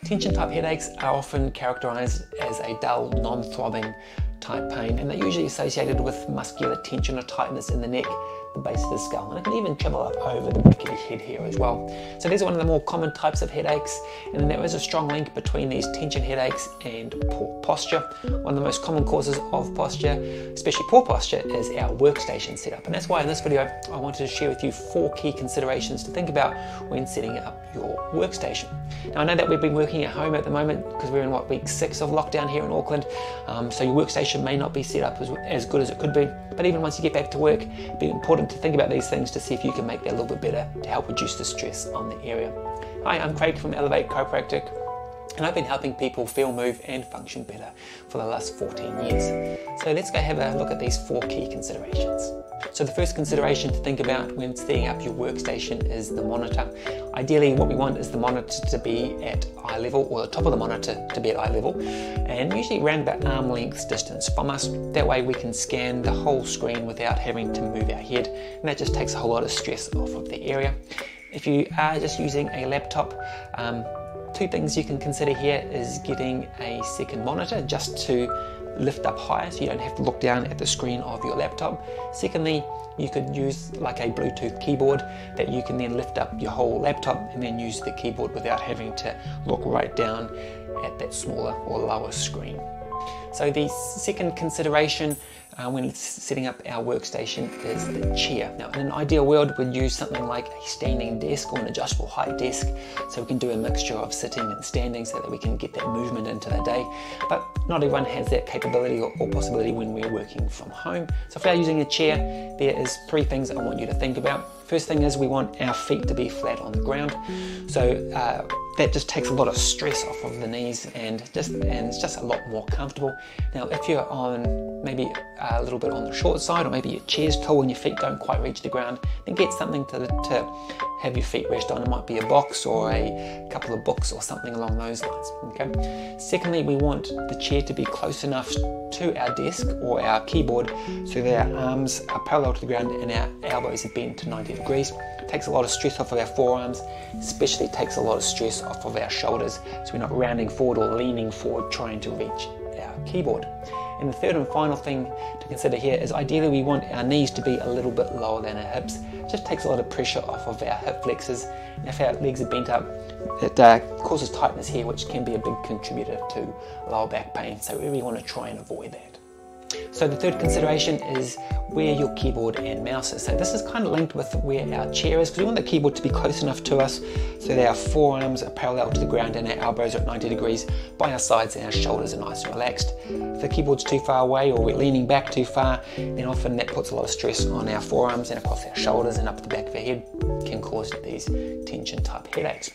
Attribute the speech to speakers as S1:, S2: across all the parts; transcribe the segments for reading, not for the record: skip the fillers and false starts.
S1: Tension type headaches are often characterized as a dull, non-throbbing type pain, and they're usually associated with muscular tension or tightness in the neck, the base of the skull, and it can even travel up over the back of your head here as well. So these are one of the more common types of headaches, and there is a strong link between these tension headaches and poor posture. One of the most common causes of posture, especially poor posture, is our workstation setup, and that's why in this video I wanted to share with you 4 key considerations to think about when setting up your workstation. Now I know that we've been working at home at the moment because we're in week 6 of lockdown here in Auckland, so your workstation may not be set up as good as it could be, but even once you get back to work, it'd be important to think about these things to see if you can make that a little bit better to help reduce the stress on the area. Hi, I'm Craig from Elevate Chiropractic, and I've been helping people feel, move and function better for the last 14 years. So let's go have a look at these 4 key considerations. So the first consideration to think about when setting up your workstation is the monitor. Ideally what we want is the monitor to be at eye level, or the top of the monitor to be at eye level, and usually around about arm length distance from us. That way we can scan the whole screen without having to move our head, and that just takes a whole lot of stress off of the area. If you are just using a laptop, 2 things you can consider here is getting a second monitor just to lift up higher so you don't have to look down at the screen of your laptop. Secondly, you could use like a Bluetooth keyboard that you can then lift up your whole laptop and then use the keyboard without having to look right down at that smaller or lower screen. So the second consideration when setting up our workstation is the chair. Now in an ideal world we'd use something like a standing desk or an adjustable height desk, so we can do a mixture of sitting and standing so that we can get that movement into the day, but not everyone has that capability or possibility when we're working from home. So if we're using a chair, there is 3 things I want you to think about. First thing is we want our feet to be flat on the ground, so that just takes a lot of stress off of the knees and it's just a lot more comfortable. Now if you're on maybe a little bit on the short side, or maybe your chair's tall and your feet don't quite reach the ground, then get something to have your feet rest on. It might be a box or a couple of books or something along those lines. Okay. Secondly, we want the chair to be close enough to our desk or our keyboard so that our arms are parallel to the ground and our elbows are bent to 90 degrees. It takes a lot of stress off of our forearms, especially takes a lot of stress off of our shoulders, so we're not rounding forward or leaning forward trying to reach our keyboard. And the third and final thing to consider here is ideally we want our knees to be a little bit lower than our hips. It just takes a lot of pressure off of our hip flexors, and if our legs are bent up, it causes tightness here, which can be a big contributor to lower back pain, so we really want to try and avoid that. So the third consideration is where your keyboard and mouse is. So this is kind of linked with where our chair is, because we want the keyboard to be close enough to us so that our forearms are parallel to the ground and our elbows are at 90 degrees by our sides and our shoulders are nice and relaxed. If the keyboard's too far away or we're leaning back too far, then often that puts a lot of stress on our forearms and across our shoulders and up the back of our head, can cause these tension type headaches.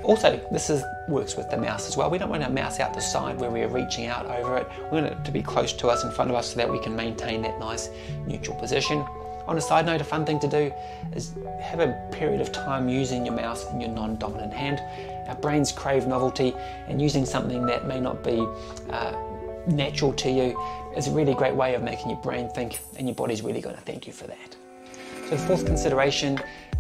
S1: Also, this works with the mouse as well. We don't want our mouse out the side where we're reaching out over it. We want it to be close to us, in front of us, so that we can maintain that nice neutral position. On a side note, a fun thing to do is have a period of time using your mouse in your non-dominant hand. Our brains crave novelty, and using something that may not be natural to you is a really great way of making your brain think, and your body's really going to thank you for that. So the fourth consideration,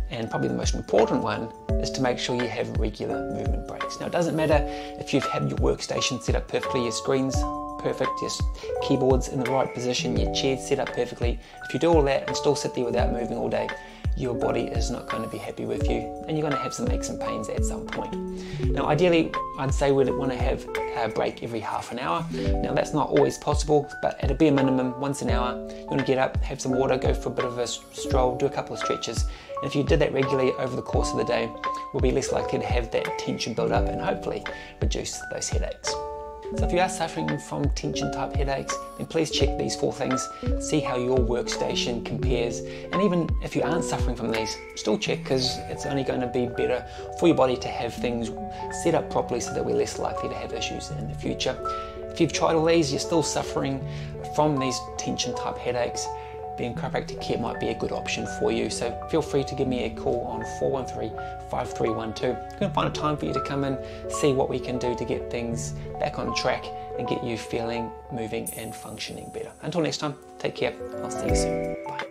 S1: and probably the most important one, is to make sure you have regular movement breaks. Now it doesn't matter if you've had your workstation set up perfectly, your screen's perfect, your keyboard's in the right position, your chair's set up perfectly. If you do all that and still sit there without moving all day, your body is not going to be happy with you, and you're going to have some aches and pains at some point. Now ideally I'd say we'd want to have a break every half an hour. Now that's not always possible, but at a bare minimum, once an hour, you want to get up, have some water, go for a bit of a stroll, do a couple of stretches. And if you did that regularly over the course of the day, we'll be less likely to have that tension build up and hopefully reduce those headaches. So if you are suffering from tension type headaches, then please check these 4 things, see how your workstation compares, and even if you aren't suffering from these, still check, because it's only going to be better for your body to have things set up properly so that we're less likely to have issues in the future. If you've tried all these, you're still suffering from these tension type headaches, then chiropractic care might be a good option for you. So feel free to give me a call on 413-5312. I'm going to find a time for you to come in, see what we can do to get things back on track and get you feeling, moving and functioning better. Until next time, take care. I'll see you soon. Bye.